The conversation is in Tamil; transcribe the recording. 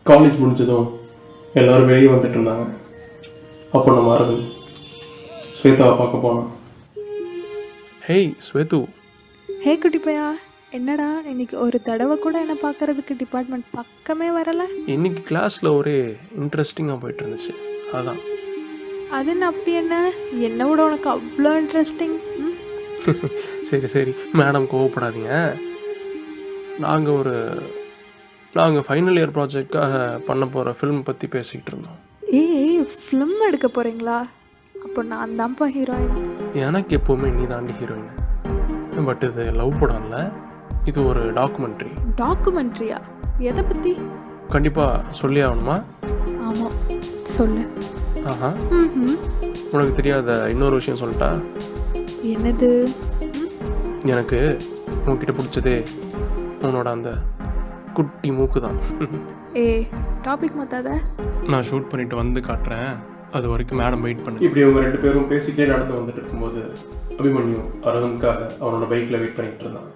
காலேஜ் முடிஞ்சதும் எல்லோரும் வெளியே வந்துட்டு இருந்தாங்க. அப்போ நம்ம அரவிந்த் ஸ்வேதாவை பார்க்க போனோம். ஹேய் ஸ்வேது. ஹே குட்டி பையா, என்னடா இன்னைக்கு ஒரு தடவை கூட என்னை பார்க்கறதுக்கு டிபார்ட்மெண்ட் பக்கமே வரல. இன்னைக்கு கிளாஸில் ஒரே இன்ட்ரெஸ்டிங்காக போயிட்டு இருந்துச்சு, அதான். அது என்ன அப்படி என்ன விட உனக்கு அவ்வளோ இன்ட்ரெஸ்டிங்? சரி சரி மேடம், கோவப்படாதீங்க. நாங்கள் ஃபைனல் இயர் ப்ராஜெக்டாக பண்ண போகிற ஃபிலிம் பற்றி பேசிக்கிட்டு இருந்தோம். ஏய், ஃபிலிம் எடுக்க போகிறீங்களா? அப்போ நான் தான்ப்பா ஹீரோயின். எனக்கு எப்போவுமே நீ தாண்டி ஹீரோயின். பட் இது லவ் படம் இல்லை, இது ஒரு டாக்குமெண்ட்ரி. டாக்குமெண்ட்ரியா? எதை பற்றி? கண்டிப்பாக சொல்லி ஆகணுமா? ஆமாம், சொல்லு. ஆஹா, உனக்கு தெரியாத இன்னொரு விஷயம் சொல்லிட்டா? என்னது? எனக்கு உன்கிட்ட பிடிச்சதே உன்னோட அந்த குட்டி மூக்கு தான். டாபிக் மாத்தாத. நான் ஷூட் பண்ணிட்டு வந்து காட்டுறேன், அது வரைக்கும் மேடம் வெயிட் பண்ணு. இப்படி அவங்க 2 பேரும் பேசிக்கிட்டே நடந்து வந்துட்டு இருக்கும்போது அபிமன்யு அரவிந்த்காக அவனோட பைக்கில் வெயிட் பண்ணிட்டு இருந்தான்.